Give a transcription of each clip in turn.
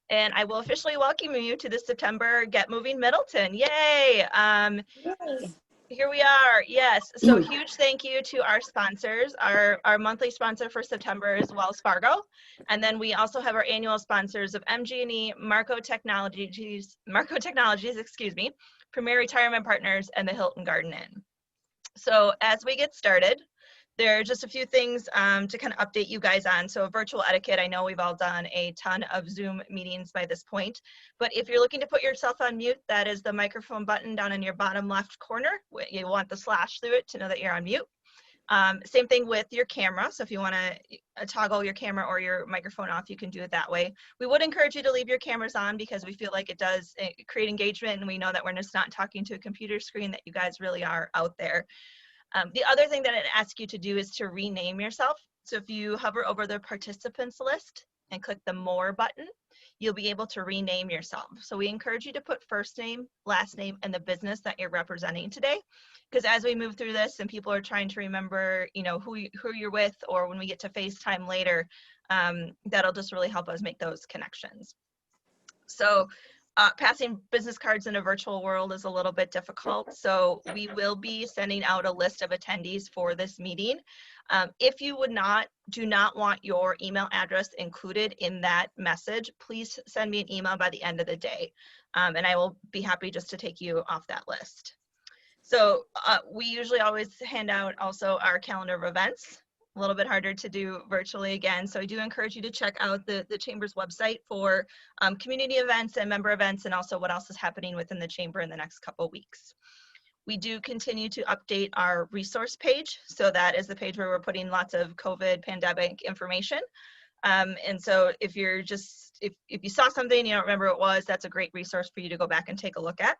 And I will officially welcome you to the September Get Moving Middleton. Yay! Here we are. Yes. So huge thank you to our sponsors. Our monthly sponsor for September is Wells Fargo. And then we also have our annual sponsors of MG&E, Marco Technologies, excuse me, Premier Retirement Partners, and the Hilton Garden Inn. So as we get started, there are just a few things to kind of update you guys on. So virtual etiquette, I know we've all done a ton of Zoom meetings by this point, but if you're looking to put yourself on mute, that is the microphone button down in your bottom left corner. You want the slash through it to know that you're on mute. Same thing with your camera. So if you want to toggle your camera or your microphone off, you can do it that way. We would encourage you to leave your cameras on because we feel like it does create engagement, and we know that we're just not talking to a computer screen, that you guys really are out there. The other thing that it asks you to do is to rename yourself. So if you hover over the participants list and click the More button, you'll be able to rename yourself. So we encourage you to put first name, last name, and the business that you're representing today. Because as we move through this and people are trying to remember, you know, who you're with, or when we get to FaceTime later, that'll just really help us make those connections. So passing business cards in a virtual world is a little bit difficult. So we will be sending out a list of attendees for this meeting. If you do not want your email address included in that message, please send me an email by the end of the day. And I will be happy just to take you off that list. So we usually always hand out also our calendar of events. A little bit harder to do virtually again. So I do encourage you to check out the Chamber's website for community events and member events, and also what else is happening within the Chamber in the next couple weeks. We do continue to update our resource page. So that is the page where we're putting lots of COVID pandemic information. And so if you're if you saw something, you don't remember what it was, that's a great resource for you to go back and take a look at.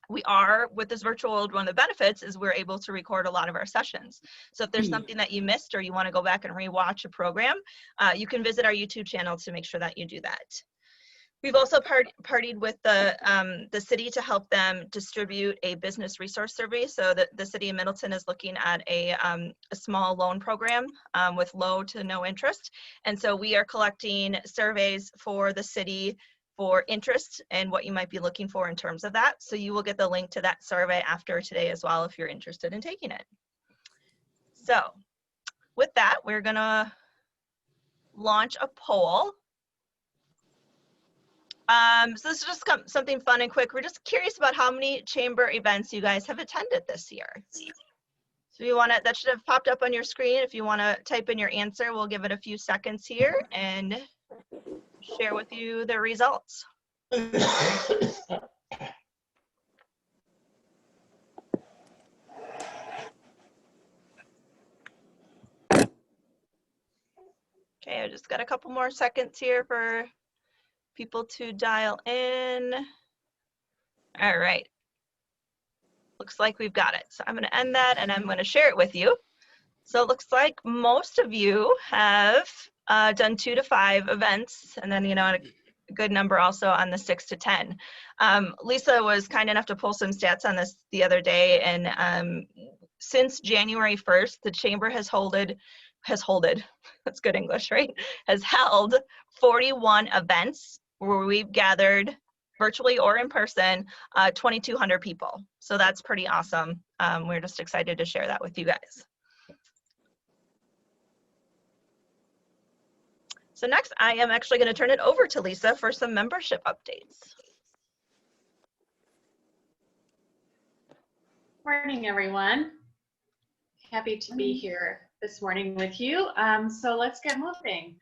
We are, with this virtual world, one of the benefits is we're able to record a lot of our sessions. So if there's something that you missed or you want to go back and rewatch a program, you can visit our YouTube channel to make sure that you do that. We've also partied with the city to help them distribute a business resource survey. So the city of Middleton is looking at a small loan program with low to no interest. And so we are collecting surveys for the city for interest and what you might be looking for in terms of that. So you will get the link to that survey after today as well if you're interested in taking it. So with that, we're gonna launch a poll. So this is just something fun and quick. We're just curious about how many Chamber events you guys have attended this year. So you want to, that should have popped up on your screen. If you want to type in your answer, we'll give it a few seconds here and share with you the results. Okay, I just got a couple more seconds here for people to dial in. All right. Looks like we've got it. So I'm going to end that and I'm going to share it with you. So it looks like most of you have done 2 to 5 events, and then, you know, a good number also on the 6 to 10. Lisa was kind enough to pull some stats on this the other day, and since January 1st, the Chamber has that's good English, right? Has held 41 events where we've gathered virtually or in person 2,200 people. So that's pretty awesome. We're just excited to share that with you guys. So next, I am actually going to turn it over to Lisa for some membership updates. Morning, everyone. Happy to be here this morning with you. So let's get moving.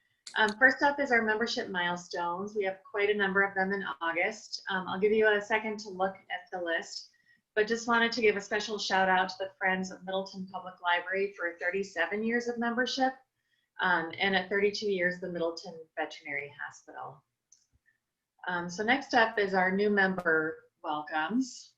First up is our membership milestones. We have quite a number of them in August. I'll give you a second to look at the list, but just wanted to give a special shout out to the Friends of Middleton Public Library for 37 years of membership. And at 32 years, the Middleton Veterinary Hospital. So next up is our new member welcomes.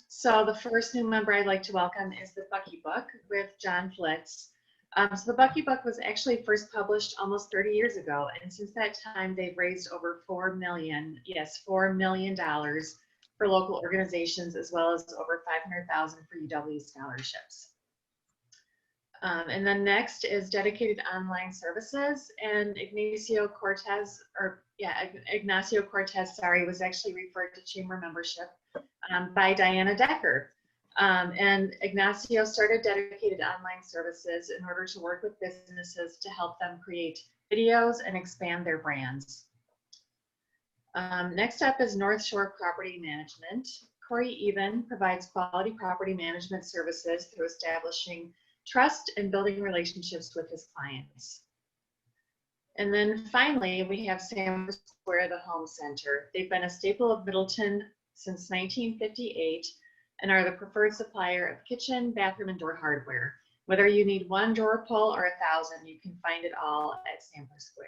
So the first new member I'd like to welcome is the Bucky Book with John Flitz. So the Bucky Book was actually first published almost 30 years ago, and since that time they've raised over $4 million for local organizations, as well as over $500,000 for UW scholarships. And then next is dedicated online services, and Ignacio Cortez, sorry, was actually referred to chamber membership by Diana Decker. And Ignacio started dedicated online services in order to work with businesses to help them create videos and expand their brands. Next up is North Shore Property Management. Corey Even provides quality property management services through establishing trust and building relationships with his clients. And then finally, we have Sam Square, the Home Center. They've been a staple of Middleton since 1958 and are the preferred supplier of kitchen, bathroom, and door hardware. Whether you need one drawer pull or 1,000, you can find it all at Sanford Square.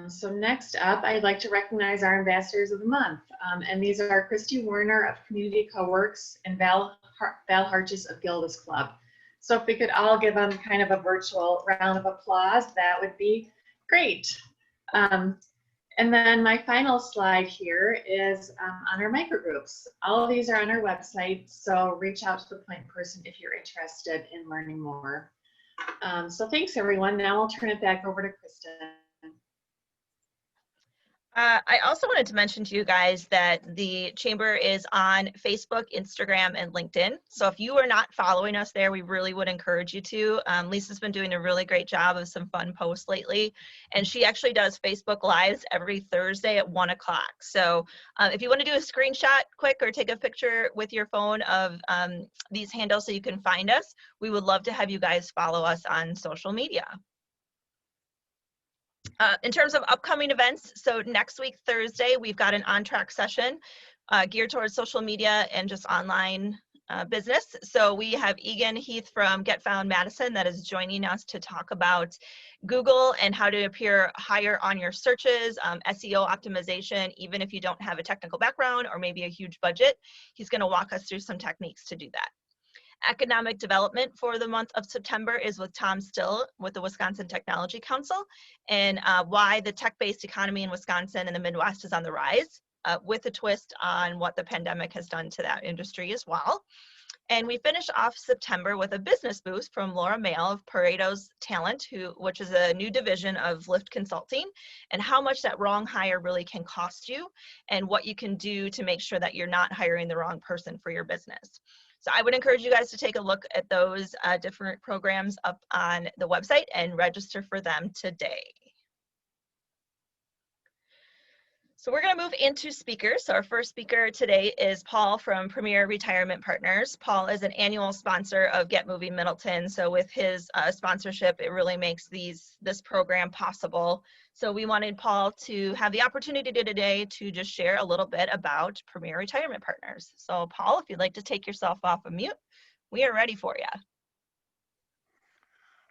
So next up, I'd like to recognize our ambassadors of the month. And these are Christy Warner of Community Co-works and Val Harches of Gilda's Club. So if we could all give them kind of a virtual round of applause, that would be great. And then my final slide here is on our microgroups. All of these are on our website, so reach out to the point person if you're interested in learning more. So thanks everyone. Now I'll turn it back over to Kristen. I also wanted to mention to you guys that the Chamber is on Facebook, Instagram, and LinkedIn. So if you are not following us there, we really would encourage you to. Lisa's been doing a really great job of some fun posts lately. And she actually does Facebook Lives every Thursday at 1 o'clock. So if you want to do a screenshot quick or take a picture with your phone of these handles so you can find us, we would love to have you guys follow us on social media. In terms of upcoming events, so next week, Thursday, we've got an on-track session geared towards social media and just online business. So we have Egan Heath from Get Found Madison that is joining us to talk about Google and how to appear higher on your searches, SEO optimization, even if you don't have a technical background or maybe a huge budget. He's going to walk us through some techniques to do that. Economic development for the month of September is with Tom Still with the Wisconsin Technology Council, and why the tech-based economy in Wisconsin and the Midwest is on the rise, with a twist on what the pandemic has done to that industry as well. And we finish off September with a business boost from Laura Mail of Pareto's Talent, which is a new division of Lyft Consulting, and how much that wrong hire really can cost you and what you can do to make sure that you're not hiring the wrong person for your business. So I would encourage you guys to take a look at those different programs up on the website and register for them today. So we're going to move into speakers. So our first speaker today is Paul from Premier Retirement Partners. Paul is an annual sponsor of Get Moving Middleton. So with his sponsorship, it really makes this program possible. So we wanted Paul to have the opportunity today to just share a little bit about Premier Retirement Partners. So Paul, if you'd like to take yourself off of mute, we are ready for you.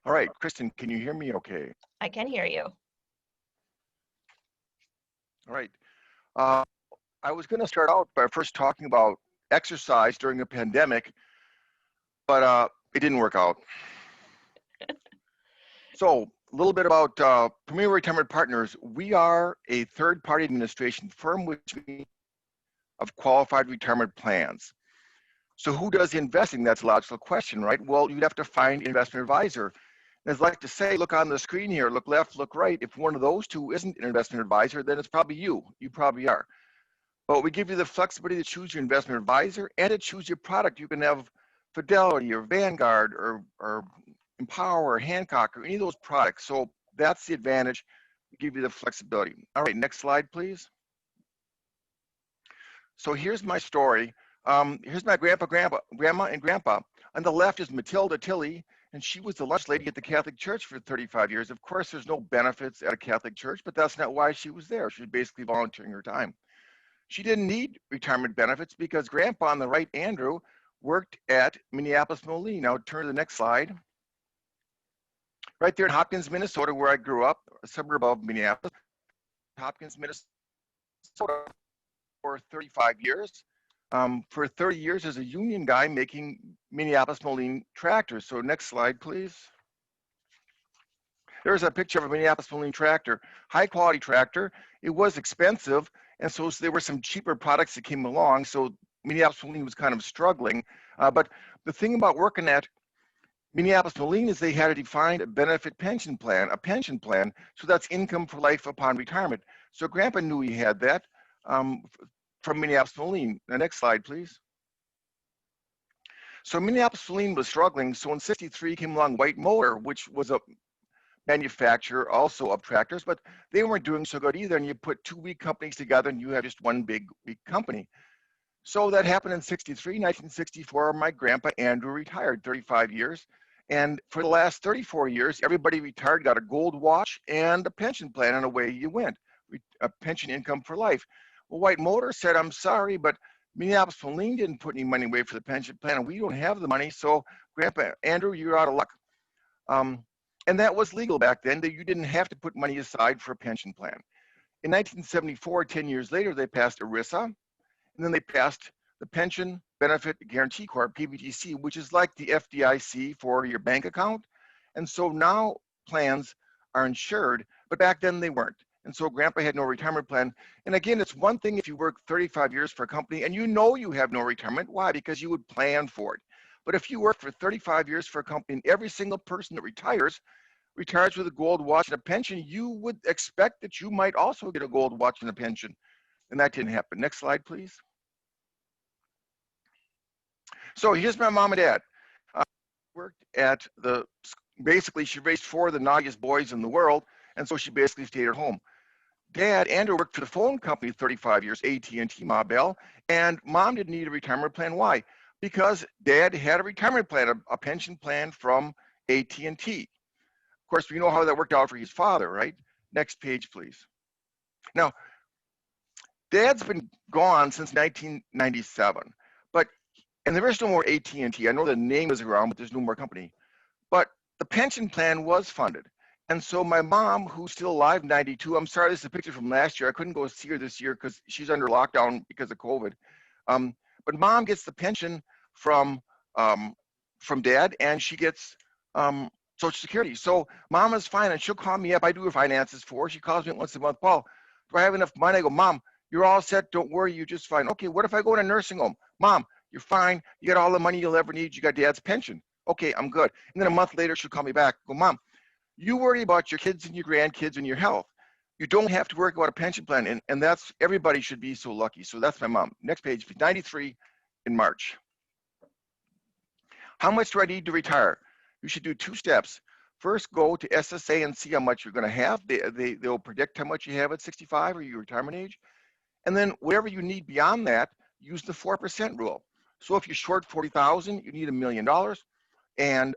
All right, Kristen, can you hear me okay? I can hear you. All right. I was going to start out by first talking about exercise during the pandemic, but it didn't work out. So a little bit about Premier Retirement Partners. We are a third-party administration firm of qualified retirement plans. So who does the investing? That's a logical question, right? Well, you'd have to find an investment advisor. And I'd like to say, look on the screen here, look left, look right. If one of those two isn't an investment advisor, then it's probably you. You probably are. But we give you the flexibility to choose your investment advisor and to choose your product. You can have Fidelity or Vanguard or Empower or Hancock or any of those products. So that's the advantage. We give you the flexibility. All right, next slide, please. So here's my story. Here's my grandma and grandpa. On the left is Matilda Tilley, and she was the lunch lady at the Catholic Church for 35 years. Of course, there's no benefits at a Catholic church, but that's not why she was there. She was basically volunteering her time. She didn't need retirement benefits because grandpa on the right, Andrew, worked at Minneapolis-Moline. Now turn to the next slide. Right there in Hopkins, Minnesota, where I grew up, a suburb of Minneapolis, Hopkins, Minnesota, for 35 years. For 30 years as a union guy making Minneapolis-Moline tractors. So next slide, please. There's a picture of a Minneapolis-Moline tractor, high quality tractor. It was expensive, and so there were some cheaper products that came along. So Minneapolis-Moline was kind of struggling. But the thing about working at Minneapolis-Moline is they had a defined benefit pension plan, a pension plan, so that's income for life upon retirement. So Grandpa knew he had that from Minneapolis-Moline. The next slide, please. So Minneapolis-Moline was struggling, so in '63 came along White Motor, which was a manufacturer also of tractors, but they weren't doing so good either, and you put two weak companies together and you have just one big company. So that happened in '63. 1964, my grandpa Andrew retired, 35 years. And for the last 34 years, everybody retired, got a gold watch and a pension plan, and away you went, a pension income for life. Well, White Motor said, I'm sorry, but Minneapolis-Moline didn't put any money away for the pension plan, and we don't have the money, so Grandpa Andrew, you're out of luck. And that was legal back then, that you didn't have to put money aside for a pension plan. In 1974, 10 years later, they passed ERISA, and then they passed the Pension Benefit Guarantee Corp, PBGC, which is like the FDIC for your bank account. And so now plans are insured, but back then they weren't. And so Grandpa had no retirement plan. And again, it's one thing if you work 35 years for a company and you know you have no retirement. Why? Because you would plan for it. But if you work for 35 years for a company and every single person that retires with a gold watch and a pension, you would expect that you might also get a gold watch and a pension. And that didn't happen. Next slide, please. So here's my mom and dad. Worked at basically she raised four of the naughtiest boys in the world, and so she basically stayed at home. Dad, Andrew, worked for the phone company 35 years, AT&T, Ma Bell, and Mom didn't need a retirement plan. Why? Because Dad had a retirement plan, a pension plan from AT&T. Of course, we know how that worked out for his father, right? Next page, please. Now, Dad's been gone since 1997, and there is no more AT&T. I know the name is around, but there's no more company. But the pension plan was funded. And so my mom, who's still alive, 92, I'm sorry, this is a picture from last year. I couldn't go see her this year because she's under lockdown because of COVID. But Mom gets the pension from Dad, and she gets Social Security. So Mom is fine, and she'll call me up. I do her finances for her. She calls me once a month. Paul, do I have enough money? I go, Mom, you're all set. Don't worry. You're just fine. Okay, what if I go in a nursing home? Mom, you're fine. You got all the money you'll ever need. You got Dad's pension. Okay, I'm good. And then a month later, she'll call me back. Go, Mom, you worry about your kids and your grandkids and your health. You don't have to worry about a pension plan. And that's, everybody should be so lucky. So that's my mom. Next page, 93 in March. How much do I need to retire? You should do two steps. First, go to SSA and see how much you're going to have. They'll predict how much you have at 65 or your retirement age. And then whatever you need beyond that, use the 4% rule. So if you're short 40,000, you need $1 million, and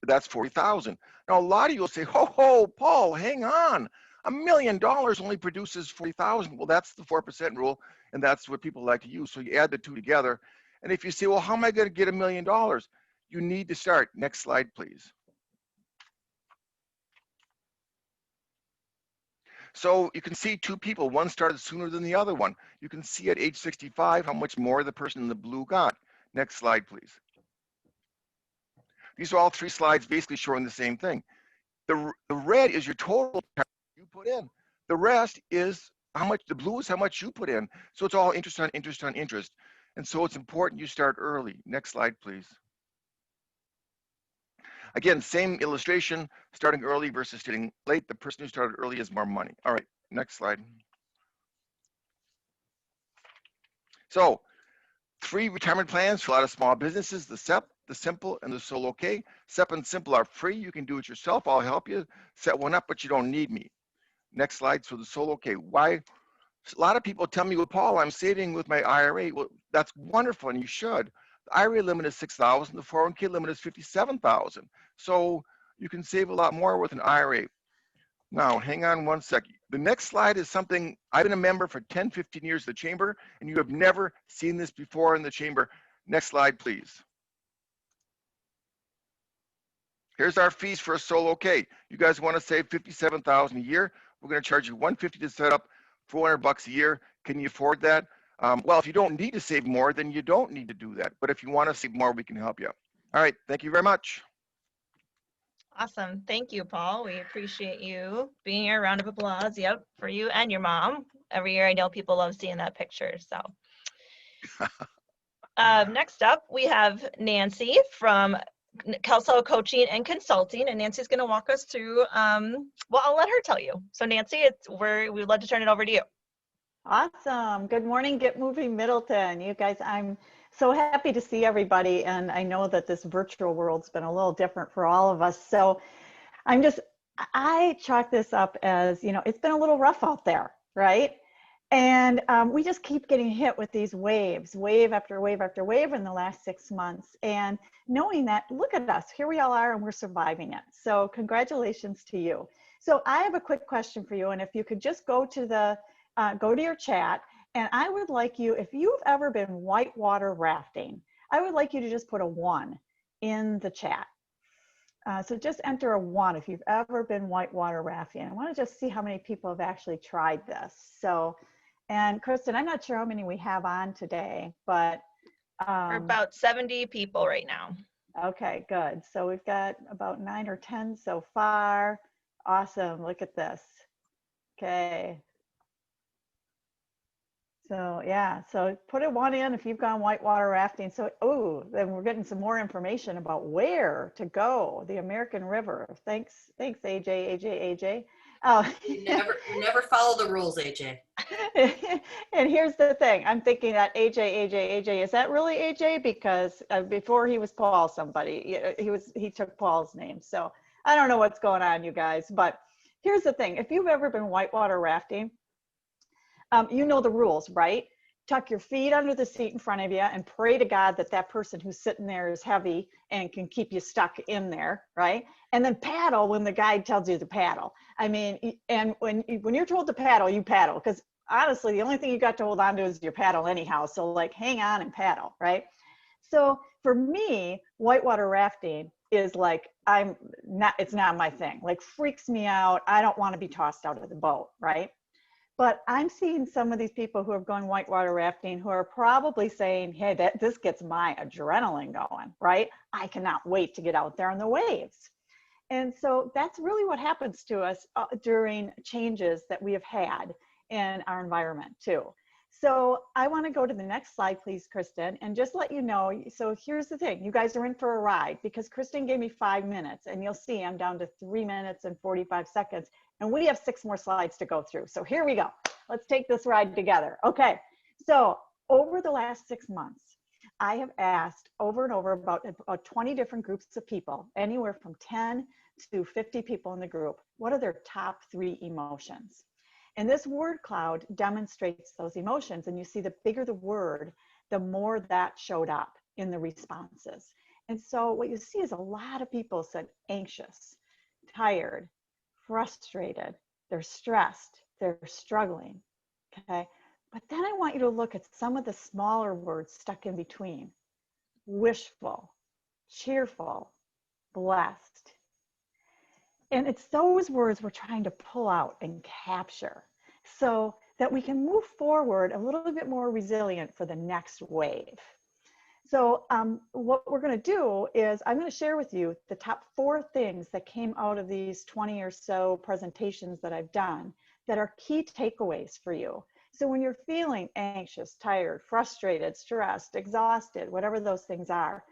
that's 40,000. Now a lot of you will say, "Ho, Paul, hang on, $1 million only produces 40,000." Well, that's the 4% rule, and that's what people like to use. So you add the two together, and if you say, "Well, how am I going to get $1 million?" You need to start. Next slide, please. So you can see two people, one started sooner than the other one. You can see at age 65 how much more the person in the blue got. Next slide, please. These are all three slides basically showing the same thing. The red is your total you put in. The rest is how much, the blue is how much you put in. So it's all interest on interest on interest. And so it's important you start early. Next slide, please. Again, same illustration, starting early versus starting late. The person who started early has more money. All right, next slide. So 3 retirement plans for a lot of small businesses: the SEP, the Simple, and the Solo K. SEP and Simple are free. You can do it yourself. I'll help you set one up, but you don't need me. Next slide. So the Solo K. Why? A lot of people tell me, "Well, Paul, I'm saving with my IRA." Well, that's wonderful, and you should. The IRA limit is 6,000. The 401k limit is 57,000. So you can save a lot more with an IRA. Now, hang on one second. The next slide is something I've been a member for 10, 15 years of the chamber, and you have never seen this before in the chamber. Next slide, please. Here's our fees for a Solo K. You guys want to save 57,000 a year? We're going to charge you $150 to set up, $400 a year. Can you afford that? Well, if you don't need to save more, then you don't need to do that. But if you want to save more, we can help you. All right. Thank you very much. Awesome. Thank you, Paul. We appreciate you being here. Round of applause. Yep. For you and your mom. Every year, I know people love seeing that picture. So next up, we have Nancy from Kelso Coaching and Consulting, and Nancy's going to walk us through. Well, I'll let her tell you. So Nancy, we'd love to turn it over to you. Awesome. Good morning, Get Moving Middleton. You guys, I'm so happy to see everybody. And I know that this virtual world's been a little different for all of us. So I chalk this up as, it's been a little rough out there, right? And we just keep getting hit with these waves, wave after wave after wave in the last 6 months. And knowing that, look at us, here we all are and we're surviving it. So congratulations to you. So I have a quick question for you. And if you could just go to your chat, and I would like you, if you've ever been whitewater rafting, I would like you to just put a 1 in the chat. So just enter a 1 if you've ever been whitewater rafting. I want to just see how many people have actually tried this. So, and Kristen, I'm not sure how many we have on today, but We're about 70 people right now. Okay, good. So we've got about 9 or 10 so far. Awesome. Look at this. Okay. So yeah, so put a 1 in if you've gone whitewater rafting. So, then we're getting some more information about where to go, the American River. Thanks, AJ. Oh. We never follow the rules, AJ. And here's the thing, I'm thinking that AJ, is that really AJ? Because before he was Paul somebody, he took Paul's name. So I don't know what's going on, you guys, but here's the thing. If you've ever been whitewater rafting, you know the rules, right? Tuck your feet under the seat in front of you and pray to God that that person who's sitting there is heavy and can keep you stuck in there, right? And then paddle when the guide tells you to paddle. I mean, and when you're told to paddle, you paddle, because honestly, the only thing you got to hold on to is your paddle anyhow. So like hang on and paddle, right? So for me, whitewater rafting is like, it's not my thing, like freaks me out. I don't want to be tossed out of the boat, right? But I'm seeing some of these people who are going whitewater rafting who are probably saying, hey, this gets my adrenaline going, right? I cannot wait to get out there on the waves. And so that's really what happens to us during changes that we have had in our environment too. So I want to go to the next slide, please, Kristen, and just let you know. So here's the thing. You guys are in for a ride because Kristen gave me 5 minutes and you'll see I'm down to 3 minutes and 45 seconds. And we have 6 more slides to go through. So here we go. Let's take this ride together. Okay. So over the last 6 months, I have asked over and over about 20 different groups of people, anywhere from 10 to 50 people in the group. What are their top 3 emotions? And this word cloud demonstrates those emotions. And you see the bigger the word, the more that showed up in the responses. And so what you see is a lot of people said anxious, tired, frustrated, they're stressed, they're struggling, okay? But then I want you to look at some of the smaller words stuck in between. Wishful, cheerful, blessed. And it's those words we're trying to pull out and capture so that we can move forward a little bit more resilient for the next wave. So what we're going to do is I'm going to share with you the top 4 things that came out of these 20 or so presentations that I've done that are key takeaways for you. So when you're feeling anxious, tired, frustrated, stressed, exhausted, whatever those things are,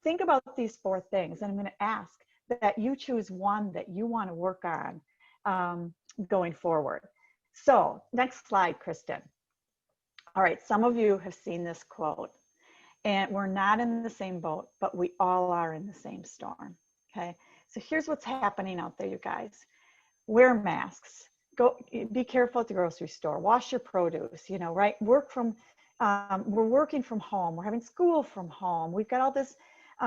think about these 4 things. And I'm going to ask that you choose one that you want to work on going forward. So next slide, Kristen. All right, some of you have seen this quote. And we're not in the same boat, but we all are in the same storm, okay? So here's what's happening out there, you guys. Wear masks. Be careful at the grocery store. Wash your produce, right? We're working from home. We're having school from home. We've got all this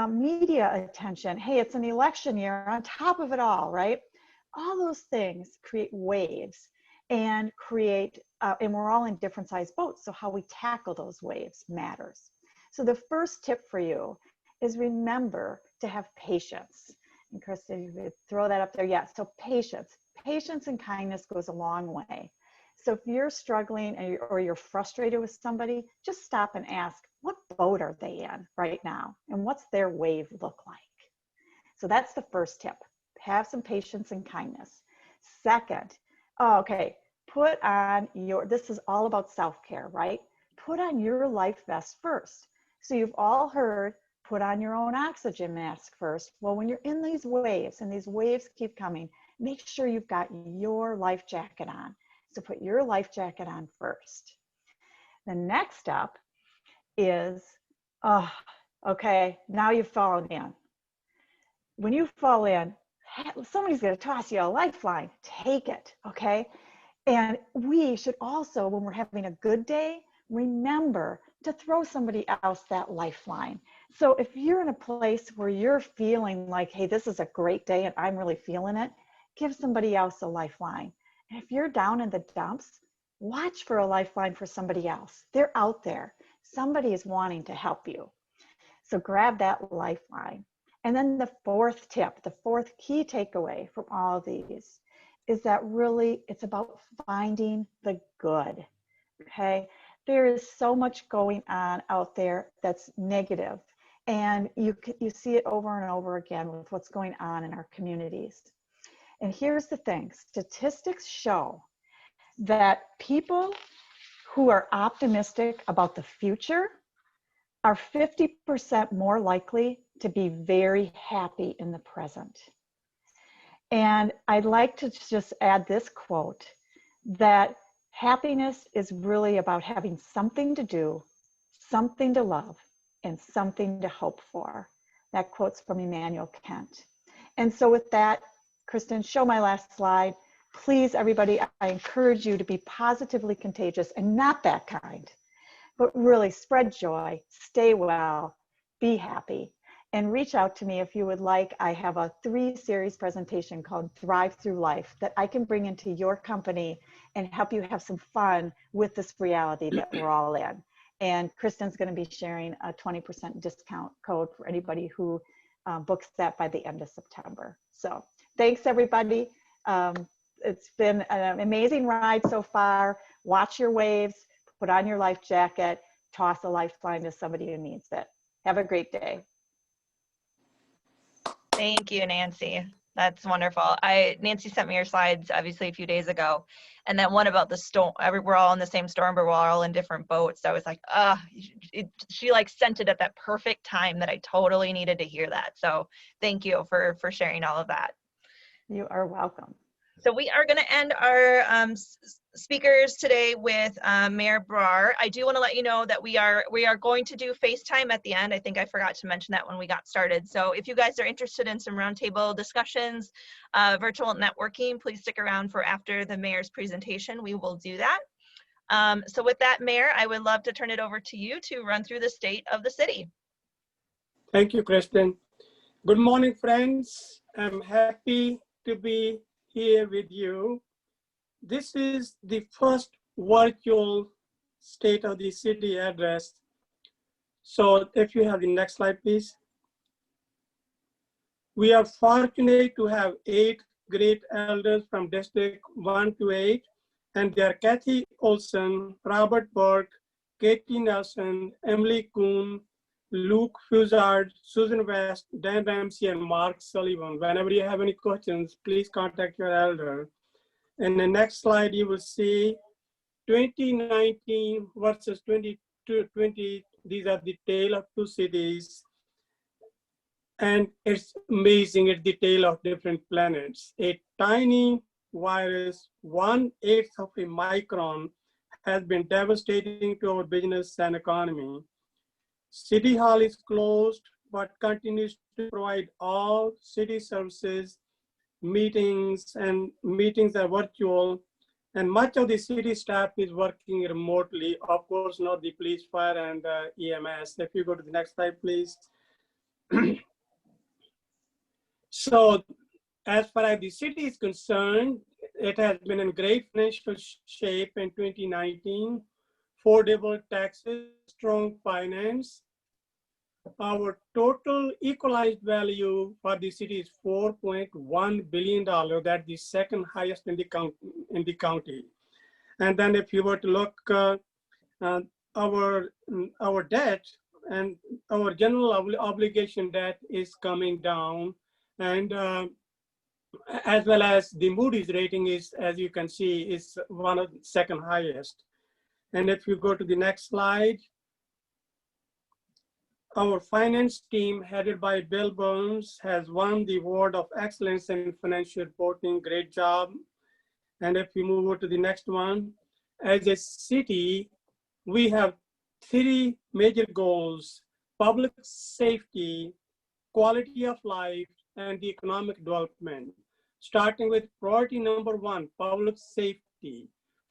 media attention. Hey, it's an election year on top of it all, right? All those things create waves and and we're all in different sized boats. So how we tackle those waves matters. So the first tip for you is remember to have patience. And Kristen, you could throw that up there. Yeah, so patience and kindness goes a long way. So if you're struggling or you're frustrated with somebody, just stop and ask, what boat are they in right now? And what's their wave look like? So that's the first tip. Have some patience and kindness. Second, put on this is all about self-care, right? Put on your life vest first. So you've all heard put on your own oxygen mask first. Well, when you're in these waves and these waves keep coming, make sure you've got your life jacket on. So put your life jacket on first. The next step is, okay, now you've fallen in. When you fall in, somebody's going to toss you a lifeline. Take it, okay? And we should also, when we're having a good day, remember to throw somebody else that lifeline. So if you're in a place where you're feeling like, hey, this is a great day and I'm really feeling it, give somebody else a lifeline. And if you're down in the dumps, watch for a lifeline for somebody else. They're out there. Somebody is wanting to help you. So grab that lifeline. And then the fourth tip, the fourth key takeaway from all of these is that really it's about finding the good, okay? There is so much going on out there that's negative, and you see it over and over again with what's going on in our communities. And here's the thing, statistics show that people who are optimistic about the future are 50% more likely to be very happy in the present. And I'd like to just add this quote, that happiness is really about having something to do, something to love, and something to hope for. That quote's from Immanuel Kant. And so with that, Kristen, show my last slide. Please, everybody, I encourage you to be positively contagious and not that kind, but really spread joy, stay well, be happy, and reach out to me if you would like. I have a 3-series presentation called Thrive Through Life that I can bring into your company and help you have some fun with this reality that we're all in. And Kristen's going to be sharing a 20% discount code for anybody who books that by the end of September. So thanks, everybody. It's been an amazing ride so far. Watch your waves, put on your life jacket, toss a lifeline to somebody who needs it. Have a great day. Thank you, Nancy. That's wonderful. Nancy sent me your slides obviously a few days ago, and that one about the storm. We're all in the same storm, but we're all in different boats. I was like, she like sent it at that perfect time that I totally needed to hear that. So thank you for sharing all of that. You are welcome. So we are going to end our speakers today with Mayor Brar. I do want to let you know that we are going to do FaceTime at the end. I think I forgot to mention that when we got started. So if you guys are interested in some roundtable discussions, virtual networking, please stick around for after the mayor's presentation. We will do that. So with that, Mayor, I would love to turn it over to you to run through the state of the city. Thank you, Kristen. Good morning, friends. I'm happy to be here with you. This is the first virtual State of the City address. So if you have the next slide, please. We are fortunate to have 8 great elders from District 1 to 8, and they are Kathy Olson, Robert Burke, Katie Nelson, Emily Kuhn, Luke Fusard, Susan West, Dan Ramsey, and Mark Sullivan. Whenever you have any questions, please contact your elder. In the next slide, you will see 2019 versus 2020. These are the tale of 2 cities. And it's amazing, it's the tale of different planets. A tiny virus, 1/8 of a micron, has been devastating to our business and economy. City Hall is closed, but continues to provide all city services. Meetings are virtual, and much of the city staff is working remotely. Of course, not the police, fire, and EMS. If you go to the next slide, please. So, as far as the city is concerned, it has been in great financial shape in 2019. Affordable taxes, strong finance. Our total equalized value for the city is $4.1 billion. That's the second highest in the county. And then if you were to look our debt and our general obligation debt is coming down, and as well as the Moody's rating is, as you can see, is one of the second highest. And if you go to the next slide, Our finance team, headed by Bill Burns, has won the Award of Excellence in Financial Reporting. Great job. And if we move over to the next one, as a city, we have 3 major goals: public safety, quality of life, and the economic development. Starting with priority number 1, public safety.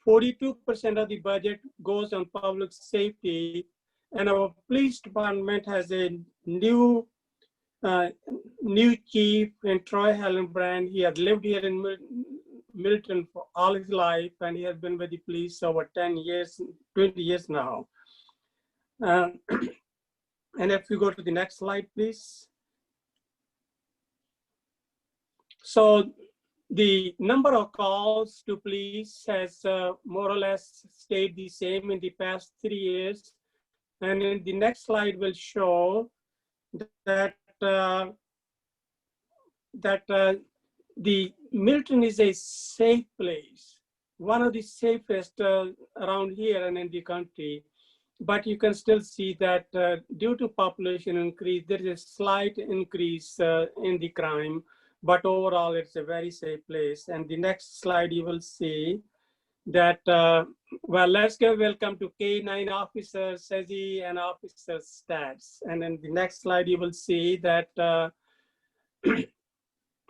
42% of the budget goes on public safety, and our police department has a new chief in Troy Hillenbrand. He had lived here in Middleton for all his life, and he has been with the police over 10 years, 20 years now. And if we go to the next slide, please. So the number of calls to police has more or less stayed the same in the past 3 years. And in the next slide will show that the Middleton is a safe place, one of the safest around here and in the country. But you can still see that due to population increase, there is a slight increase in the crime, but overall it's a very safe place. And the next slide you will see that, well, let's give welcome to K9 officer Sezi and officer Stats. And in the next slide you will see that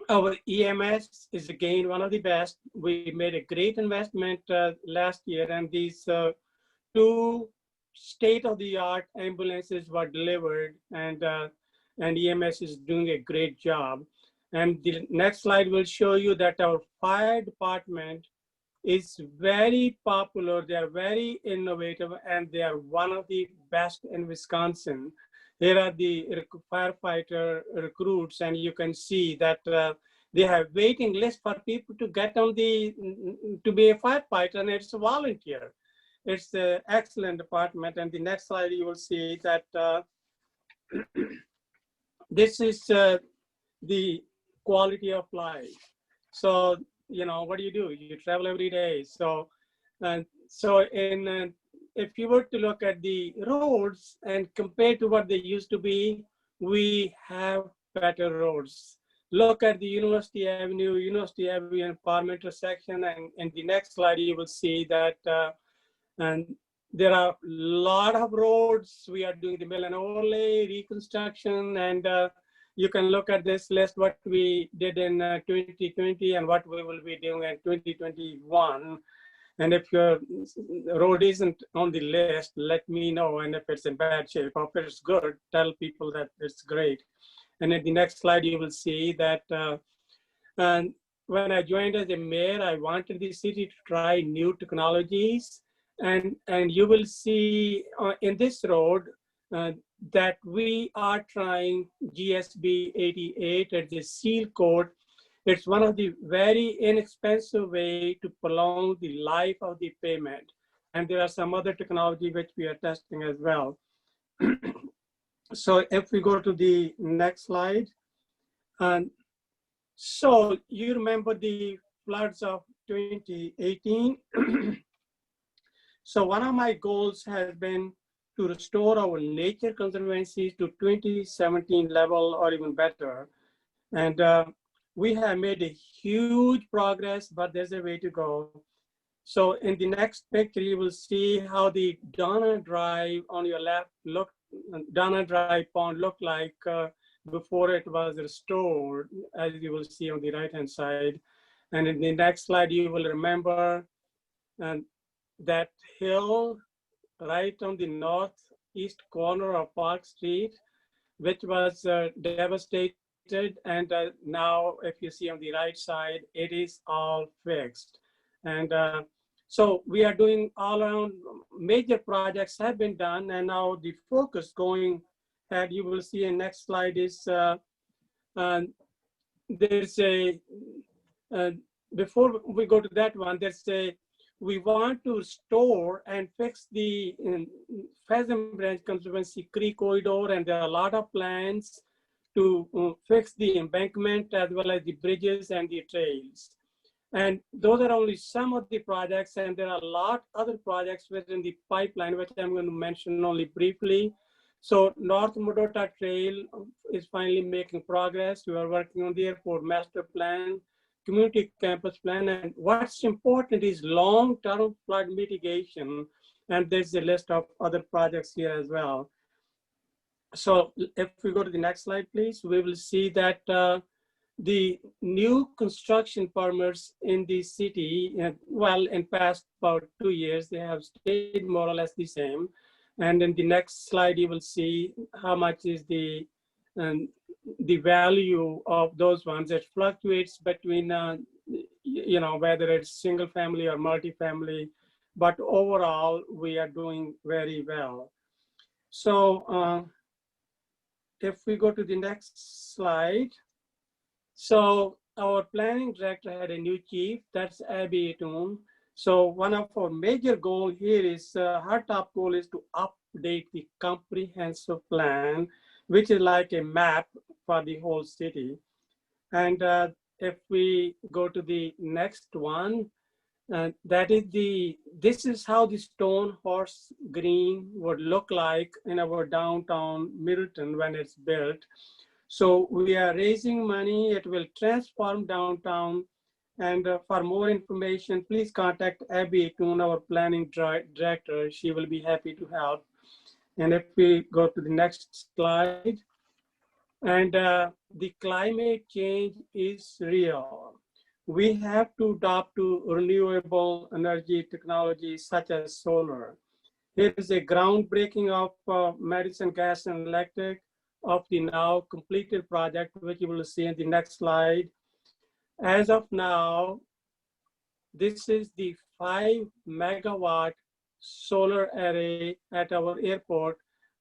our EMS is again one of the best. We made a great investment last year, and these 2 state-of-the-art ambulances were delivered, and EMS is doing a great job. And the next slide will show you that our fire department is very popular. They are very innovative, and they are one of the best in Wisconsin. Here are the firefighter recruits, and you can see that they have waiting list for people to get on to be a firefighter, and it's a volunteer. It's an excellent department. And the next slide you will see that this is the quality of life. So, you know, what do? You travel every day. So, if you were to look at the roads and compare to what they used to be, we have better roads. Look at the University Avenue and Parliament intersection, and in the next slide you will see that and there are a lot of roads. We are doing the mill and overlay, reconstruction, and you can look at this list, what we did in 2020 and what we will be doing in 2021. And if your road isn't on the list, let me know. And if it's in bad shape, or if it's good, tell people that it's great. And in the next slide, you will see that and when I joined as a mayor, I wanted the city to try new technologies. And you will see in this road that we are trying GSB 88 as a seal code. It's one of the very inexpensive way to prolong the life of the pavement. And there are some other technology which we are testing as well. So if we go to the next slide. So you remember the floods of 2018. So one of my goals has been to restore our nature conservancy to 2017 level or even better. And we have made a huge progress, but there's a way to go. So in the next picture, you will see how the Donna Drive on your left Donna Drive pond looked like before it was restored, as you will see on the right-hand side. And in the next slide, you will remember that hill right on the northeast corner of Park Street, which was devastated. And now, if you see on the right side, it is all fixed. And so we are doing all around major projects have been done, and now the focus going ahead, you will see in next slide is there's a, before we go to that one, there's a, we want to restore and fix the Pheasant Branch Conservancy Creek corridor, and there are a lot of plans to fix the embankment as well as the bridges and the trails. And those are only some of the projects, and there are a lot other projects within the pipeline, which I'm going to mention only briefly. So North Mudota Trail is finally making progress. We are working on the airport master plan, community campus plan, and what's important is long-term flood mitigation. And there's a list of other projects here as well. So if we go to the next slide, please, we will see that the new construction permits in the city, well, in past about 2 years, they have stayed more or less the same. And in the next slide, you will see how much is the value of those ones. It fluctuates between, whether it's single family or multifamily, but overall, we are doing very well. So if we go to the next slide. So our planning director had a new chief, that's Abby Toon. So one of our major goal here is, her top goal is to update the comprehensive plan, which is like a map for the whole city. And if we go to the next one, this is how the Stone Horse Green would look like in our downtown Middleton when it's built. So we are raising money, it will transform downtown. And for more information, please contact Abby Toon, our planning director. She will be happy to help. And if we go to the next slide, and the climate change is real. We have to adopt to renewable energy technologies such as solar. Here is a groundbreaking of Madison Gas and Electric of the now completed project, which you will see in the next slide. As of now, this is the 5 megawatt solar array at our airport.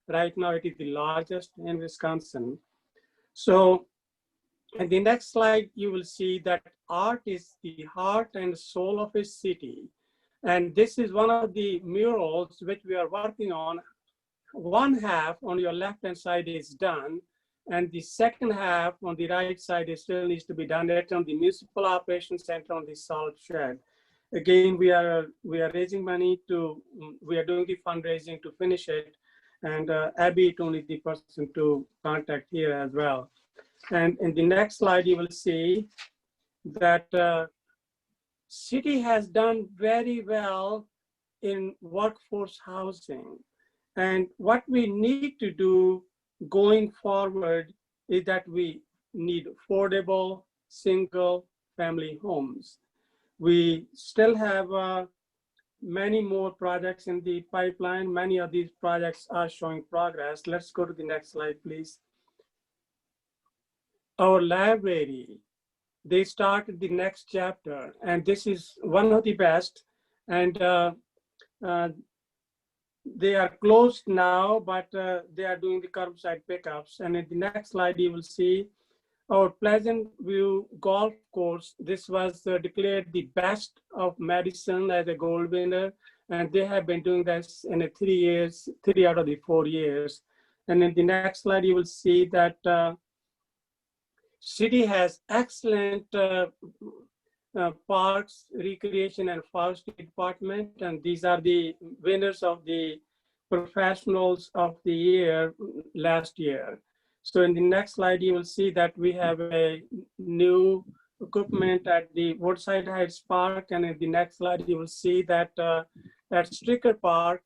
Right now, it is the largest in Wisconsin. So in the next slide, you will see that art is the heart and soul of a city. And this is one of the murals which we are working on. One half on your left-hand side is done, and the second half on the right side is still needs to be done. That's on the Municipal Operations Center on the South Shed. Again, we are raising money we are doing the fundraising to finish it, and Abby Toon is the person to contact here as well. And in the next slide, you will see that city has done very well in workforce housing. And what we need to do going forward is that we need affordable single family homes. We still have many more projects in the pipeline. Many of these projects are showing progress. Let's go to the next slide, please. Our library, they started the next chapter, and this is one of the best. And they are closed now, but they are doing the curbside pickups. And in the next slide, you will see our Pleasant View Golf Course. This was declared the best of Madison as a gold winner. And they have been doing this in 3 years, 3 out of the 4 years. And in the next slide, you will see that city has excellent parks, recreation, and forestry department, and these are the winners of the professionals of the year last year. So in the next slide, you will see that we have a new equipment at the Woodside Heights Park, and in the next slide, you will see that at Stricker Park,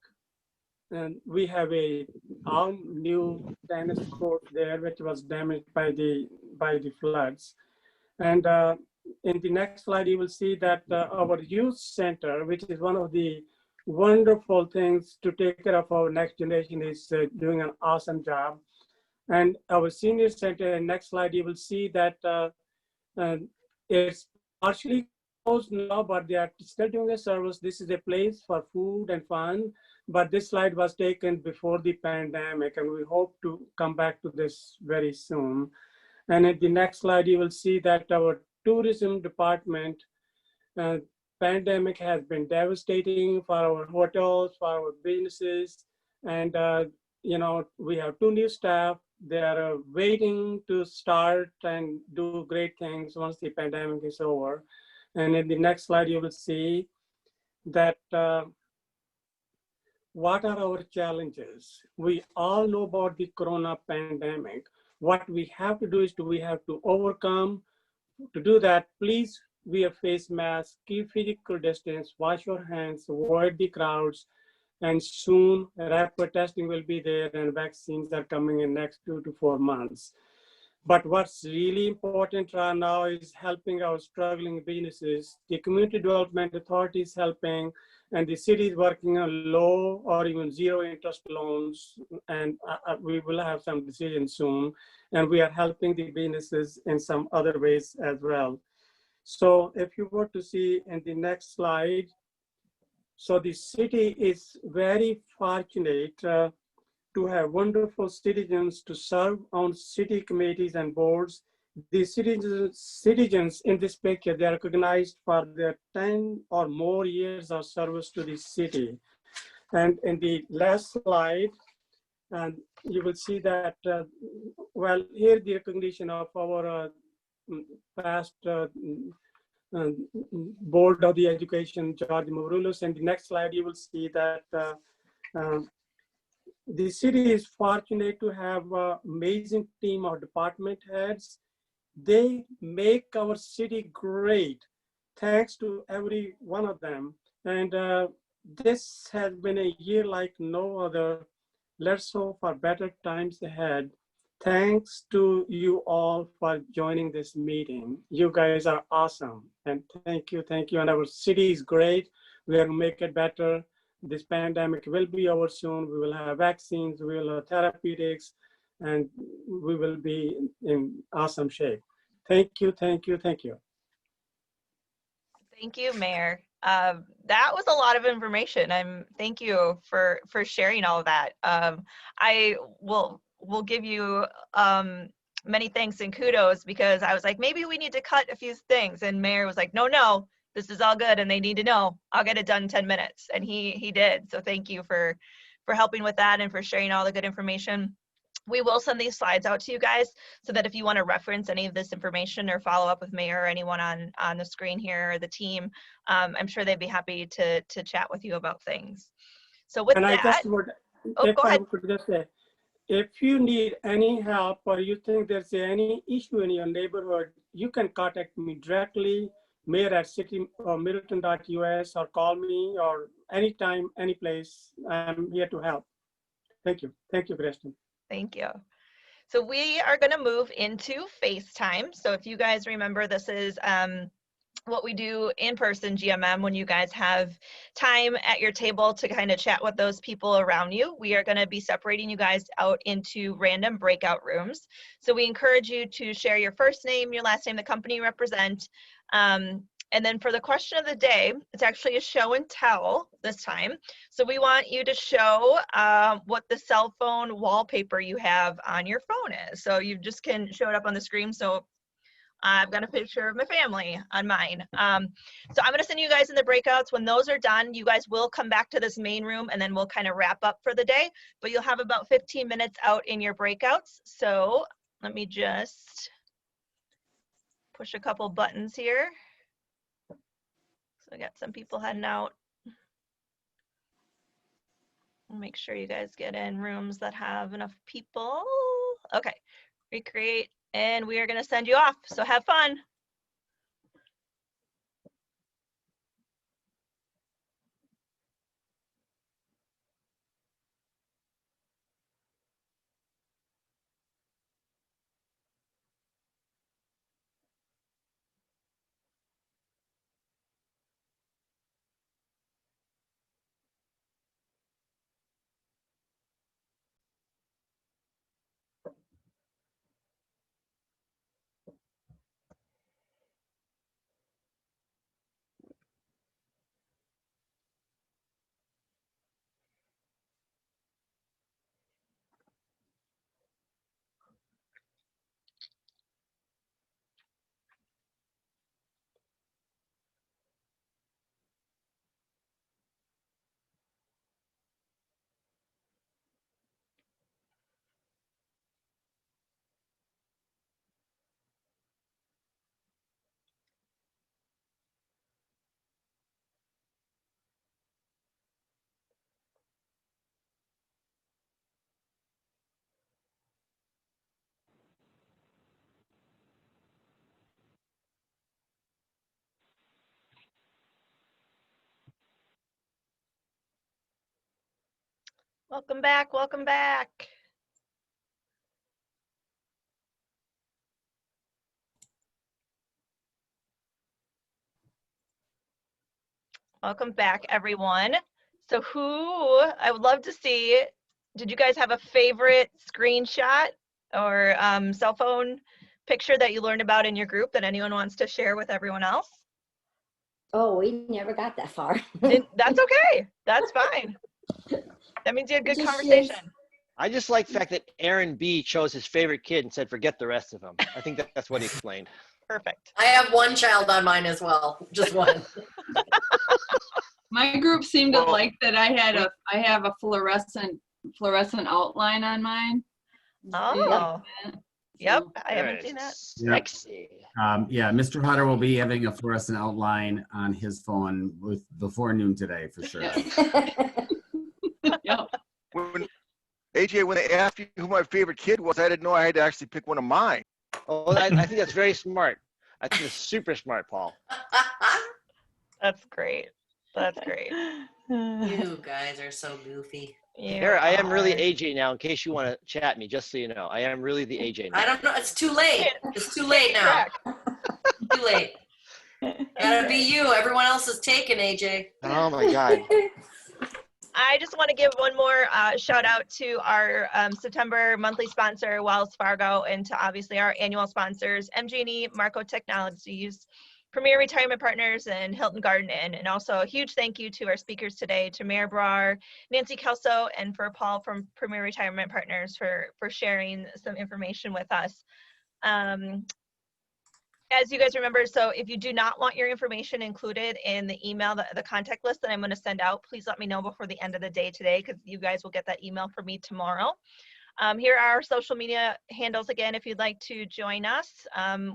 and we have a new tennis court there, which was damaged by the floods. And in the next slide, you will see that our youth center, which is one of the wonderful things to take care of our next generation, is doing an awesome job. And our senior center, next slide, you will see that it's partially closed now, but they are still doing a service. This is a place for food and fun, but this slide was taken before the pandemic, and we hope to come back to this very soon. And in the next slide, you will see that our tourism department, pandemic has been devastating for our hotels, for our businesses. And, we have 2 new staff. They are waiting to start and do great things once the pandemic is over. And in the next slide, you will see that what are our challenges? We all know about the corona pandemic. What we have to do is we have to overcome. To do that, please wear face masks, keep physical distance, wash your hands, avoid the crowds, and soon rapid testing will be there and vaccines are coming in next 2 to 4 months. But what's really important right now is helping our struggling businesses. The community development authority is helping, and the city is working on low or even zero interest loans, and we will have some decisions soon. And we are helping the businesses in some other ways as well. So if you were to see in the next slide, so the city is very fortunate to have wonderful citizens to serve on city committees and boards. The citizens in this picture, they are recognized for their 10 or more years of service to the city. And in the last slide, and you will see that, well, here the recognition of our past board of the education, George Mavroulis. And the next slide, you will see that the city is fortunate to have an amazing team of department heads. They make our city great, thanks to every one of them. And this has been a year like no other. Let's hope for better times ahead. Thanks to you all for joining this meeting. You guys are awesome. And thank you. And our city is great. We are going to make it better. This pandemic will be over soon. We will have vaccines, we will have therapeutics, and we will be in awesome shape. Thank you. Thank you, Mayor. That was a lot of information. Thank you for sharing all of that. I will give you many thanks and kudos, because I was like, maybe we need to cut a few things, and Mayor was like, no, this is all good and they need to know. I'll get it done in 10 minutes. And he did. So thank you for helping with that and for sharing all the good information. We will send these slides out to you guys so that if you want to reference any of this information or follow up with Mayor or anyone on the screen here or the team, I'm sure they'd be happy to chat with you about things. So with and that, I just would, go ahead. I could just say, if you need any help or you think there's any issue in your neighborhood, you can contact me directly, mayor@middleton.us, or call me, or anytime, any place. I'm here to help. Thank you, Kristen. Thank you. So we are going to move into FaceTime. So if you guys remember, this is what we do in person GMM when you guys have time at your table to kind of chat with those people around you. We are going to be separating you guys out into random breakout rooms. So we encourage you to share your first name, your last name, the company you represent. And then for the question of the day, it's actually a show and tell this time. So we want you to show what the cell phone wallpaper you have on your phone is. So you just can show it up on the screen. So I've got a picture of my family on mine. So I'm going to send you guys in the breakouts. When those are done, you guys will come back to this main room and then we'll kind of wrap up for the day. But you'll have about 15 minutes out in your breakouts. So let me just push a couple buttons here. So I got some people heading out. Make sure you guys get in rooms that have enough people. Okay, recreate, and we are going to send you off. So have fun. Welcome back. Welcome back. Welcome back, everyone. So I would love to see, did you guys have a favorite screenshot or cell phone picture that you learned about in your group that anyone wants to share with everyone else? Oh, we never got that far. That's okay. That's fine. That means you had good Just conversation. I just like the fact that Aaron B chose his favorite kid and said, forget the rest of them. I think that's what he explained. Perfect. I have one child on mine as well, just one. My group seemed to Well, like that I have a fluorescent outline on mine. Oh, yep. So, I haven't seen that. Sexy. Yeah, Mr. Hutter will be having a fluorescent outline on his phone before noon today for sure. yep. When AJ, when they asked you who my favorite kid was, I didn't know I had to actually pick one of mine. Oh, I think that's very smart. I think it's super smart, Paul. That's great. That's great. You guys are so goofy. Here, I am really are. AJ now, in case you want to chat me, just so you know. I am really the AJ now. I don't know. It's too late. It's too late now. Too late. Gotta be you. Everyone else is taken, AJ. Oh my God. I just want to give one more shout out to our September monthly sponsor, Wells Fargo, and to obviously our annual sponsors, MG&E, Marco Technologies, Premier Retirement Partners, and Hilton Garden Inn. And also a huge thank you to our speakers today, to Mayor Brar, Nancy Kelso, and for Paul from Premier Retirement Partners for sharing some information with us. As you guys remember, so if you do not want your information included in the email, the contact list that I'm going to send out, please let me know before the end of the day today, because you guys will get that email from me tomorrow. Here are our social media handles again, if you'd like to join us.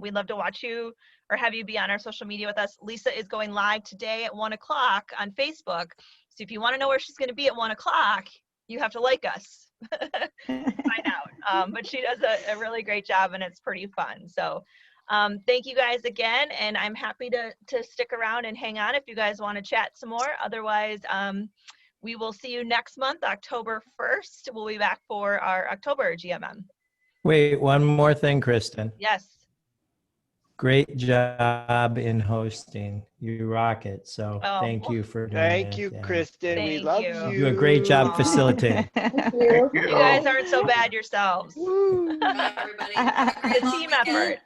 We'd love to watch you or have you be on our social media with us. Lisa is going live today at 1 o'clock on Facebook. So if you want to know where she's going to be at 1 o'clock, you have to like us. Find out. But she does a really great job, and it's pretty fun. So thank you guys again, and I'm happy to stick around and hang on if you guys want to chat some more. Otherwise, we will see you next month, October 1st. We'll be back for our October GMM. Wait, one more thing, Kristen. Yes. Great job in hosting. You rock it. So thank you for doing Thank it. you, Yeah. Kristen. We Thank love you. you. You do a great job facilitating. You guys aren't so bad yourselves. Bye, everybody. Have a great It's a long team weekend. effort.